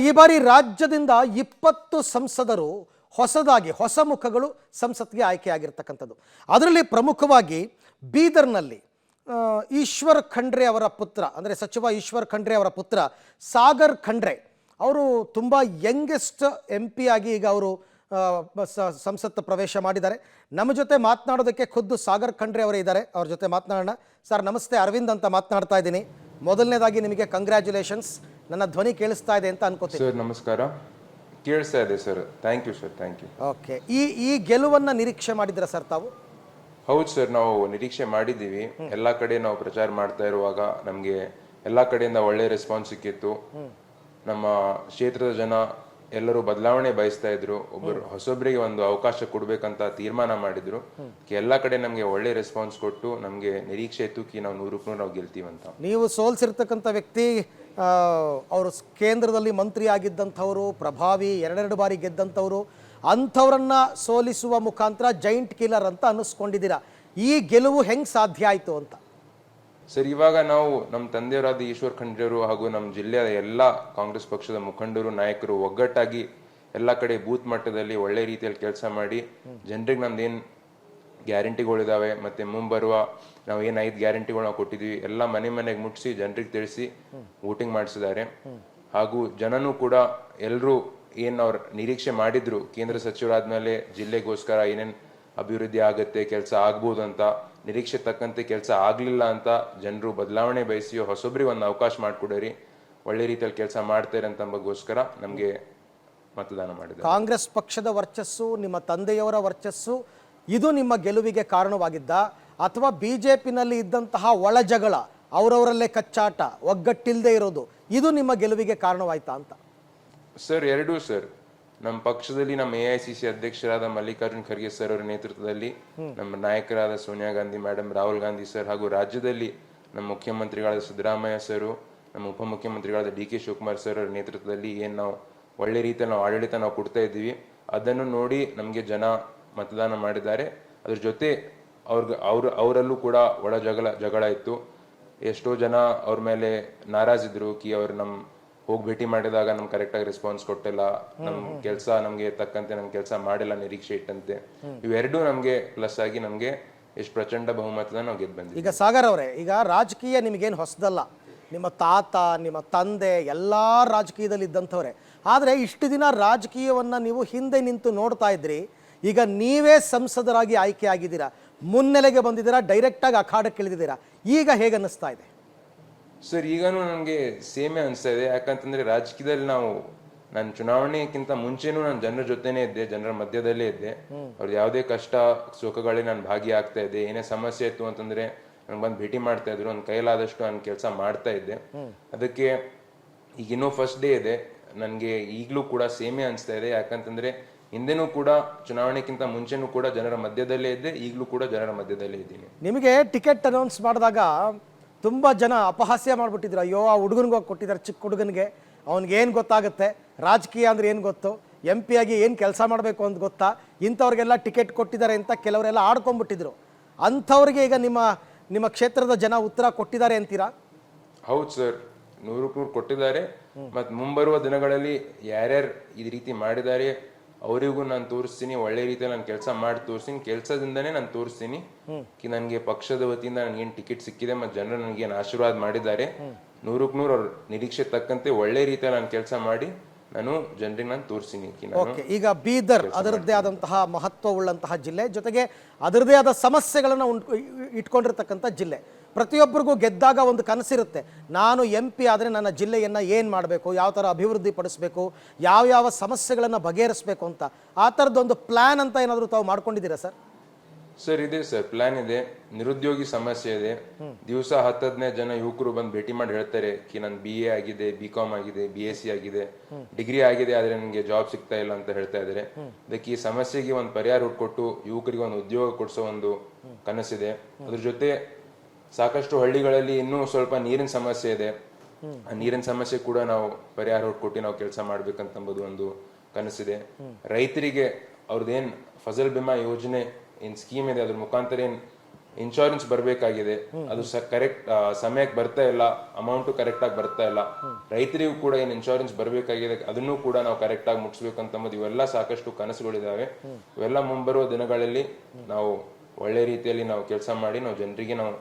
ಈ ಬಾರಿ ರಾಜ್ಯದಿಂದ 20 ಸಂಸದರು ಹೊಸದಾಗಿ ಹೊಸ ಮುಖಗಳು ಸಂಸತ್ಗೆ ಆಯ್ಕೆಯಾಗಿರ್ತಕ್ಕಂಥದ್ದು. ಅದರಲ್ಲಿ ಪ್ರಮುಖವಾಗಿ ಬೀದರ್ನಲ್ಲಿ ಈಶ್ವರ್ ಖಂಡ್ರೆ ಅವರ ಪುತ್ರ, ಅಂದರೆ ಸಚಿವ ಈಶ್ವರ್ ಖಂಡ್ರೆ ಅವರ ಪುತ್ರ ಸಾಗರ್ ಖಂಡ್ರೆ ಅವರು ತುಂಬ ಯಂಗೆಸ್ಟ್ MP ಆಗಿ ಈಗ ಅವರು ಸಂಸತ್ ಪ್ರವೇಶ ಮಾಡಿದ್ದಾರೆ. ನಮ್ಮ ಜೊತೆ ಮಾತನಾಡೋದಕ್ಕೆ ಖುದ್ದು ಸಾಗರ್ ಖಂಡ್ರೆ ಅವರೇ ಇದ್ದಾರೆ. ಅವ್ರ ಜೊತೆ ಮಾತನಾಡೋಣ. ಸರ್ ನಮಸ್ತೆ, ಅರವಿಂದ್ ಅಂತ ಮಾತನಾಡ್ತಾ ಇದ್ದೀನಿ. ಮೊದಲನೇದಾಗಿ ನಿಮಗೆ ಕಂಗ್ರ್ಯಾಚುಲೇಷನ್ಸ್. ನನ್ನ ಧ್ವನಿ ಕೇಳಿಸ್ತಾ ಇದೆ ಅಂತ ಅನ್ಕೋತೀನಿ. ಸರ್ ನಮಸ್ಕಾರ, ಕೇಳಿಸ್ತಾ ಇದೆ sir. Thank you sir, thank you. Okay, ಈ ಗೆಲುವನ್ನು ನಿರೀಕ್ಷೆ ಮಾಡಿದ್ರ ಸರ್ ತಾವು? ಹೌದು ಸರ್, ನಾವು ನಿರೀಕ್ಷೆ ಮಾಡಿದ್ದೀವಿ. ಎಲ್ಲ ಕಡೆ ನಾವು ಪ್ರಚಾರ ಮಾಡ್ತಾ ಇರುವಾಗ ನಮಗೆ ಎಲ್ಲ ಕಡೆಯಿಂದ ಒಳ್ಳೆ ರೆಸ್ಪಾನ್ಸ್ ಸಿಕ್ಕಿತ್ತು. ನಮ್ಮ ಕ್ಷೇತ್ರದ ಜನ ಎಲ್ಲರೂ ಬದಲಾವಣೆ ಬಯಸ್ತಾ ಇದ್ರು. ಹೊಸೊಬ್ಬರಿಗೆ ಒಂದು ಅವಕಾಶ ಕೊಡ್ಬೇಕಂತ ತೀರ್ಮಾನ ಮಾಡಿದ್ರು. ಎಲ್ಲ ಕಡೆ ನಮಗೆ ಒಳ್ಳೆ ರೆಸ್ಪಾನ್ಸ್ ಕೊಟ್ಟು ನಮಗೆ ನಿರೀಕ್ಷೆ ಇತ್ತು ಕಿ ನಾವು 100ಕ್ಕೆ 100 ನಾವು ಗೆಲ್ತೀವಂತ. ನೀವು ಸೋಲ್ಸಿರ್ತಕ್ಕಂಥ ವ್ಯಕ್ತಿ ಅವರು ಕೇಂದ್ರದಲ್ಲಿ ಮಂತ್ರಿ ಆಗಿದ್ದಂಥವರು, ಪ್ರಭಾವಿ 2 ಬಾರಿ ಗೆದ್ದಂಥವರು, ಅಂಥವ್ರನ್ನ ಸೋಲಿಸುವ ಮುಖಾಂತರ ಜೈಂಟ್ ಕಿಲ್ಲರ್ ಅಂತ ಅನ್ನಿಸ್ಕೊಂಡಿದ್ದೀರಾ. ಈ ಗೆಲುವು ಹೆಂಗೆ ಸಾಧ್ಯ ಆಯಿತು ಅಂತ? ಸರ್, ಇವಾಗ ನಾವು ನಮ್ಮ ತಂದೆಯವರಾದ ಈಶ್ವರ್ ಖಂಡ್ರೆಯವರು ಹಾಗೂ ನಮ್ಮ ಜಿಲ್ಲೆಯ ಎಲ್ಲ ಕಾಂಗ್ರೆಸ್ ಪಕ್ಷದ ಮುಖಂಡರು, ನಾಯಕರು ಒಗ್ಗಟ್ಟಾಗಿ ಎಲ್ಲ ಕಡೆ ಬೂತ್ ಮಟ್ಟದಲ್ಲಿ ಒಳ್ಳೆ ರೀತಿಯಲ್ಲಿ ಕೆಲಸ ಮಾಡಿ ಜನರಿಗೆ ನಮ್ದೇನು ಗ್ಯಾರಂಟಿಗಳಿದಾವೆ ಮತ್ತೆ ಮುಂಬರುವ ನಾವು ಏನು 5 ಗ್ಯಾರಂಟಿಗಳು ನಾವು ಕೊಟ್ಟಿದ್ದೀವಿ ಎಲ್ಲ ಮನೆಗೆ ಮುಟ್ಟಿಸಿ ಜನರಿಗೆ ತಿಳಿಸಿ ವೋಟಿಂಗ್ ಮಾಡಿಸಿದ್ದಾರೆ. ಹಾಗೂ ಜನನೂ ಕೂಡ ಎಲ್ಲರೂ ಏನು ಅವ್ರು ನಿರೀಕ್ಷೆ ಮಾಡಿದ್ರು ಕೇಂದ್ರ ಸಚಿವರಾದ್ಮೇಲೆ ಜಿಲ್ಲೆಗೋಸ್ಕರ ಏನೇನು ಅಭಿವೃದ್ಧಿ ಆಗುತ್ತೆ, ಕೆಲಸ ಆಗ್ಬೋದು ಅಂತ ನಿರೀಕ್ಷೆ ತಕ್ಕಂತೆ ಕೆಲಸ ಆಗಲಿಲ್ಲ ಅಂತ ಜನರು ಬದಲಾವಣೆ ಬಯಸಿ ಹೊಸೊಬ್ಬರಿಗೆ ಒಂದು ಅವಕಾಶ ಮಾಡಿಕೊಡರಿ, ಒಳ್ಳೆ ರೀತಿಯಲ್ಲಿ ಕೆಲಸ ಮಾಡ್ತಾರೆ ಅಂತಂಬಗೋಸ್ಕರ ನಮಗೆ ಮತದಾನ ಮಾಡಿದ್ದಾರೆ. ಕಾಂಗ್ರೆಸ್ ಪಕ್ಷದ ವರ್ಚಸ್ಸು, ನಿಮ್ಮ ತಂದೆಯವರ ವರ್ಚಸ್ಸು ಇದು ನಿಮ್ಮ ಗೆಲುವಿಗೆ ಕಾರಣವಾಗಿದ್ದ, ಅಥವಾ BJPನಲ್ಲಿ ಇದ್ದಂತಹ ಒಳಜಗಳ, ಅವರವರಲ್ಲೇ ಕಚ್ಚಾಟ, ಒಗ್ಗಟ್ಟಿಲ್ಲದೆ ಇರೋದು ಇದು ನಿಮ್ಮ ಗೆಲುವಿಗೆ ಕಾರಣವಾಯ್ತಾ ಅಂತ? ಸರ್, ಎರಡೂ ಸರ್. ನಮ್ಮ ಪಕ್ಷದಲ್ಲಿ ನಮ್ಮ AICC ಅಧ್ಯಕ್ಷರಾದ ಮಲ್ಲಿಕಾರ್ಜುನ್ ಖರ್ಗೆ ಸರ್ ಅವರ ನೇತೃತ್ವದಲ್ಲಿ, ನಮ್ಮ ನಾಯಕರಾದ ಸೋನಿಯಾ ಗಾಂಧಿ ಮೇಡಮ್, ರಾಹುಲ್ ಗಾಂಧಿ ಸರ್, ಹಾಗೂ ರಾಜ್ಯದಲ್ಲಿ ನಮ್ಮ ಮುಖ್ಯಮಂತ್ರಿಗಳಾದ ಸಿದ್ದರಾಮಯ್ಯ ಸರ್, ನಮ್ಮ ಉಪಮುಖ್ಯಮಂತ್ರಿಗಳಾದ DK ಶಿವಕುಮಾರ್ ಸರ್ ಅವರ ನೇತೃತ್ವದಲ್ಲಿ ಏನು ನಾವು ಒಳ್ಳೆ ರೀತಿಯಲ್ಲಿ ನಾವು ಆಡಳಿತ ನಾವು ಕೊಡ್ತಾ ಇದ್ದೀವಿ, ಅದನ್ನು ನೋಡಿ ನಮಗೆ ಜನ ಮತದಾನ ಮಾಡಿದ್ದಾರೆ. ಅದ್ರ ಜೊತೆ ಅವರಲ್ಲೂ ಕೂಡ ಜಗಳ ಇತ್ತು. ಎಷ್ಟೋ ಜನ ಅವ್ರ ಮೇಲೆ ನಾರಾಜಿದ್ರು ಕಿ ಅವ್ರು ಹೋಗಿ ಭೇಟಿ ಮಾಡಿದಾಗ ನಮ್ಗೆ ಕರೆಕ್ಟಾಗಿ ರೆಸ್ಪಾನ್ಸ್ ಕೊಟ್ಟಿಲ್ಲ, ನಮ್ ಕೆಲಸ ನಮ್ಗೆ ತಕ್ಕಂತೆ ನಮ್ ಕೆಲಸ ಮಾಡಿಲ್ಲ ನಿರೀಕ್ಷೆ ಇಟ್ಟಂತೆ. ಇವೆರಡೂ ನಮ್ಗೆ ಪ್ಲಸ್ ಆಗಿ ನಮ್ಗೆ ಎಷ್ಟು ಪ್ರಚಂಡ ಬಹುಮತದ ನಾವು ಗೆದ್ದು ಬಂದಿದ್ದೀವಿ. ಈಗ ಸಾಗರ್ ಅವರೇ, ಈಗ ರಾಜಕೀಯ ನಿಮಗೇನು ಹೊಸದಲ್ಲ. ನಿಮ್ಮ ತಾತ, ನಿಮ್ಮ ತಂದೆ ಎಲ್ಲ ರಾಜಕೀಯದಲ್ಲಿ ಇದ್ದಂಥವ್ರೆ. ಆದರೆ ಇಷ್ಟು ದಿನ ರಾಜಕೀಯವನ್ನು ನೀವು ಹಿಂದೆ ನಿಂತು ನೋಡ್ತಾ ಇದ್ರಿ. ಈಗ ನೀವೇ ಸಂಸದರಾಗಿ ಆಯ್ಕೆ ಆಗಿದ್ದೀರಾ, ಮುನ್ನೆಲೆಗೆ ಬಂದಿದ್ದೀರಾ, ಡೈರೆಕ್ಟಾಗಿ ಅಖಾಡಕ್ಕೆ ಇಳಿದಿದ್ದೀರಾ. ಈಗ ಹೇಗೆ ಅನ್ನಿಸ್ತಾ ಇದೆ? ಸರ್, ಈಗನೂ ನನಗೆ ಸೇಮೇ ಅನಿಸ್ತಾ ಇದೆ. ಯಾಕಂತಂದ್ರೆ ರಾಜಕೀಯದಲ್ಲಿ ನಾನು ಚುನಾವಣೆಗಿಂತ ಮುಂಚೆನೂ ನಾನು ಜನರ ಜೊತೆನೇ ಇದ್ದೆ, ಜನರ ಮಧ್ಯದಲ್ಲೇ ಇದ್ದೆ. ಅವ್ರದ್ದು ಯಾವುದೇ ಕಷ್ಟ ಸುಖಗಳೇ ನಾನು ಭಾಗಿಯಾಗ್ತಾ ಇದ್ದೆ. ಏನೇ ಸಮಸ್ಯೆ ಇತ್ತು ಅಂತಂದ್ರೆ ನನ್ಗೆ ಬಂದು ಭೇಟಿ ಮಾಡ್ತಾ ಇದ್ರು. ನನ್ನ ಕೈಲಾದಷ್ಟು ನಾನು ಕೆಲಸ ಮಾಡ್ತಾ ಇದ್ದೆ. ಅದಕ್ಕೆ ಈಗ ಇನ್ನೂ ಫಸ್ಟ್ ಡೇ ಇದೆ, ನನಗೆ ಈಗಲೂ ಕೂಡ ಸೇಮೇ ಅನಿಸ್ತಾ ಇದೆ. ಯಾಕಂತಂದ್ರೆ ಹಿಂದೆನೂ ಕೂಡ ಚುನಾವಣೆಗಿಂತ ಮುಂಚೆನೂ ಕೂಡ ಜನರ ಮಧ್ಯದಲ್ಲೇ ಇದ್ದೆ, ಈಗಲೂ ಕೂಡ ಜನರ ಮಧ್ಯದಲ್ಲೇ ಇದ್ದೀನಿ. ನಿಮಗೆ ಟಿಕೆಟ್ ಅನೌನ್ಸ್ ಮಾಡಿದಾಗ ತುಂಬ ಜನ ಅಪಹಾಸ್ಯ ಮಾಡಿಬಿಟ್ಟಿದ್ರು. ಅಯ್ಯೋ, ಆ ಹುಡುಗನಿಗೆ ಹೋಗಿ ಕೊಟ್ಟಿದ್ದಾರೆ, ಚಿಕ್ಕ ಹುಡುಗನಿಗೆ, ಅವ್ನಿಗೇನು ಗೊತ್ತಾಗುತ್ತೆ, ರಾಜಕೀಯ ಅಂದ್ರೆ ಏನು ಗೊತ್ತು, MP ಆಗಿ ಏನು ಕೆಲಸ ಮಾಡಬೇಕು ಅಂತ ಗೊತ್ತಾ, ಇಂಥವ್ರಿಗೆಲ್ಲ ಟಿಕೆಟ್ ಕೊಟ್ಟಿದ್ದಾರೆ ಅಂತ ಕೆಲವರೆಲ್ಲ ಆಡ್ಕೊಂಡ್ಬಿಟ್ಟಿದ್ರು. ಅಂಥವ್ರಿಗೆ ಈಗ ನಿಮ್ಮ ಕ್ಷೇತ್ರದ ಜನ ಉತ್ತರ ಕೊಟ್ಟಿದ್ದಾರೆ ಅಂತೀರಾ? ಹೌದು ಸರ್, 100ಕ್ಕೆ 100 ಕೊಟ್ಟಿದ್ದಾರೆ. ಮತ್ತು ಮುಂಬರುವ ದಿನಗಳಲ್ಲಿ ಯಾರ್ಯಾರು ಈ ರೀತಿ ಮಾಡಿದ್ದಾರೆ ಅವರಿಗೂ ನಾನು ತೋರಿಸ್ತೀನಿ, ಒಳ್ಳೆ ರೀತಿಯಲ್ಲಿ ನಾನು ಕೆಲಸ ಮಾಡಿ ತೋರಿಸ್ತೀನಿ. ಕೆಲಸದಿಂದನೇ ನಾನು ತೋರಿಸ್ತೀನಿ ಕಿ ನನಗೆ ಪಕ್ಷದ ವತಿಯಿಂದ ನನಗೇನು ಟಿಕೆಟ್ ಸಿಕ್ಕಿದೆ ಮತ್ತು ಜನರು ನನಗೇನು ಆಶೀರ್ವಾದ ಮಾಡಿದ್ದಾರೆ, 100ಕ್ಕೆ 100 ಅವ್ರ ನಿರೀಕ್ಷೆ ತಕ್ಕಂತೆ ಒಳ್ಳೆ ರೀತಿಯಲ್ಲಿ ನಾನು ಕೆಲಸ ಮಾಡಿ ನಾನು ಜನರಿಗೆ ನಾನು ತೋರಿಸ್ತೀನಿ. ಈಗ ಬೀದರ್ ಅದರದ್ದೇ ಆದಂತಹ ಮಹತ್ವವುಳ್ಳಂತಹ ಜಿಲ್ಲೆ, ಜೊತೆಗೆ ಅದರದೇ ಆದ ಸಮಸ್ಯೆಗಳನ್ನು ಇಟ್ಕೊಂಡಿರ್ತಕ್ಕಂಥ ಜಿಲ್ಲೆ. ಪ್ರತಿಯೊಬ್ಬರಿಗೂ ಗೆದ್ದಾಗ ಒಂದು ಕನಸಿರುತ್ತೆ, ನಾನು MP ಆದರೆ ನನ್ನ ಜಿಲ್ಲೆಯನ್ನು ಏನು ಮಾಡಬೇಕು, ಯಾವ ಥರ ಅಭಿವೃದ್ಧಿ ಪಡಿಸಬೇಕು, ಯಾವ ಸಮಸ್ಯೆಗಳನ್ನು ಬಗೆಹರಿಸಬೇಕು ಅಂತ. ಆ ಥರದ್ದೊಂದು ಪ್ಲ್ಯಾನ್ ಅಂತ ಏನಾದರೂ ತಾವು ಮಾಡ್ಕೊಂಡಿದ್ದೀರಾ ಸರ್? ಸರ್, ಇದೆ ಸರ್, ಪ್ಲಾನ್ ಇದೆ. ನಿರುದ್ಯೋಗಿ ಸಮಸ್ಯೆ ಇದೆ. ದಿವಸ 10-15 ಜನ ಯುವಕರು ಬಂದು ಭೇಟಿ ಮಾಡಿ ಹೇಳ್ತಾರೆ ಕಿ ನನ್ BA ಆಗಿದೆ, BCom ಆಗಿದೆ, BSc ಆಗಿದೆ, ಡಿಗ್ರಿ ಆಗಿದೆ, ಆದ್ರೆ ನನಗೆ ಜಾಬ್ ಸಿಗ್ತಾ ಇಲ್ಲ ಅಂತ ಹೇಳ್ತಾ ಇದ್ದಾರೆ. ಅದಕ್ಕೆ ಈ ಸಮಸ್ಯೆಗೆ ಒಂದು ಪರಿಹಾರ ಹುಡ್ಕೊಟ್ಟು ಯುವಕರಿಗೆ ಒಂದು ಉದ್ಯೋಗ ಕೊಡಿಸೋ ಒಂದು ಕನಸಿದೆ. ಅದ್ರ ಜೊತೆ ಸಾಕಷ್ಟು ಹಳ್ಳಿಗಳಲ್ಲಿ ಇನ್ನೂ ಸ್ವಲ್ಪ ನೀರಿನ ಸಮಸ್ಯೆ ಇದೆ. ಆ ನೀರಿನ ಸಮಸ್ಯೆ ಕೂಡ ನಾವು ಪರಿಹಾರ ಹುಡ್ಕೊಟ್ಟು ನಾವು ಕೆಲಸ ಮಾಡ್ಬೇಕಂತಂಬುದು ಒಂದು ಕನಸಿದೆ. ರೈತರಿಗೆ ಅವ್ರದ್ದೇನ್ ಫಸಲ್ ಬಿಮಾ ಯೋಜನೆ ಏನ್ ಸ್ಕೀಮ್ ಇದೆ, ಅದ್ರ ಮುಖಾಂತರ ಏನ್ ಇನ್ಶೂರೆನ್ಸ್ ಬರಬೇಕಾಗಿದೆ, ಅದು ಕರೆಕ್ಟ್ ಸಮಯಕ್ಕೆ ಬರ್ತಾ ಇಲ್ಲ, ಅಮೌಂಟು ಕರೆಕ್ಟಾಗಿ ಬರ್ತಾ ಇಲ್ಲ. ರೈತರಿಗೂ ಕೂಡ ಏನು ಇನ್ಶೂರೆನ್ಸ್ ಬರಬೇಕಾಗಿದೆ ಅದನ್ನು ಕೂಡ ನಾವು ಕರೆಕ್ಟಾಗಿ ಮುಟ್ಟಿಸ್ಬೇಕು ಅಂತಂಬುದು ಇವೆಲ್ಲ ಸಾಕಷ್ಟು ಕನಸುಗಳಿದ್ದಾವೆ. ಇವೆಲ್ಲ ಮುಂಬರುವ ದಿನಗಳಲ್ಲಿ ನಾವು ಒಳ್ಳೆ ರೀತಿಯಲ್ಲಿ ನಾವು ಕೆಲಸ ಮಾಡಿ ನಾವು ಜನರಿಗೆ ನಾವು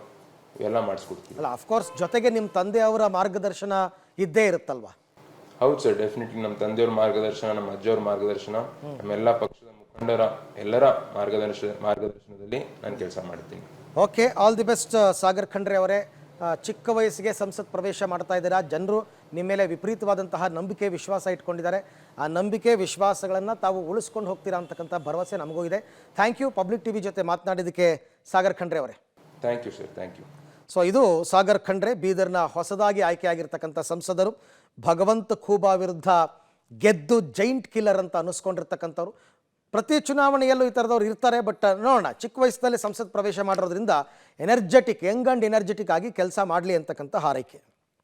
ಇವೆಲ್ಲ ಮಾಡಿಸ್ಕೊಡ್ತೀವಿ. ಅಲ್ಲ, ಅಫ್ಕೋರ್ಸ್ ಜೊತೆಗೆ ನಿಮ್ಮ ತಂದೆಯವರ ಮಾರ್ಗದರ್ಶನ ಇದ್ದೇ ಇರುತ್ತಲ್ವಾ? ಹೌದು ಸರ್, ಡೆಫಿನೆಟ್ಲಿ ನಮ್ಮ ತಂದೆಯವ್ರ ಮಾರ್ಗದರ್ಶನ, ನಮ್ಮ ಅಜ್ಜವ್ರ ಮಾರ್ಗದರ್ಶನ, ನಮ್ಮೆಲ್ಲ ಪಕ್ಷದ ಮುಖಂಡರ ಎಲ್ಲರ ಮಾರ್ಗದರ್ಶನದಲ್ಲಿ ನಾನು ಕೆಲಸ ಮಾಡ್ತೀನಿ. Okay, all the best Sagar Khandre ಅವರೇ. ಚಿಕ್ಕ ವಯಸ್ಸಿಗೆ ಸಂಸತ್ ಪ್ರವೇಶ ಮಾಡ್ತಾ ಇದ್ದೀರಾ. ಜನರು ನಿಮ್ಮ ಮೇಲೆ ವಿಪರೀತವಾದಂತಹ ನಂಬಿಕೆ ವಿಶ್ವಾಸ ಇಟ್ಕೊಂಡಿದ್ದಾರೆ. ಆ ನಂಬಿಕೆ ವಿಶ್ವಾಸಗಳನ್ನು ತಾವು ಉಳಿಸ್ಕೊಂಡು ಹೋಗ್ತೀರಾ ಅಂತಕ್ಕಂಥ ಭರವಸೆ ನಮಗೂ ಇದೆ. ಥ್ಯಾಂಕ್ ಯು ಪಬ್ಲಿಕ್ ಟಿವಿ ಜೊತೆ ಮಾತನಾಡಿದ್ದಕ್ಕೆ ಸಾಗರ್ ಖಂಡ್ರೆ ಅವರೇ. Thank you sir, thank you. So ಇದು ಸಾಗರ್ ಖಂಡ್ರೆ, ಬೀದರ್ನ ಹೊಸದಾಗಿ ಆಯ್ಕೆಯಾಗಿರ್ತಕ್ಕಂಥ ಸಂಸದರು. ಭಗವಂತ ಖೂಬಾ ವಿರುದ್ಧ ಗೆದ್ದು ಜೈಂಟ್ ಕಿಲ್ಲರ್ ಅಂತ ಅನ್ನಿಸ್ಕೊಂಡಿರ್ತಕ್ಕಂಥವ್ರು. ಪ್ರತಿ ಚುನಾವಣೆಯಲ್ಲೂ ಈ ಥರದವ್ರು ಇರ್ತಾರೆ. ಬಟ್ ನೋಡೋಣ, ಚಿಕ್ಕ ವಯಸ್ಸಲ್ಲಿ ಸಂಸತ್ ಪ್ರವೇಶ ಮಾಡಿರೋದ್ರಿಂದ ಯಂಗ್ ಆ್ಯಂಡ್ ಎನರ್ಜೆಟಿಕ್ ಆಗಿ ಕೆಲಸ ಮಾಡಲಿ ಅಂತಕ್ಕಂಥ ಹಾರೈಕೆ.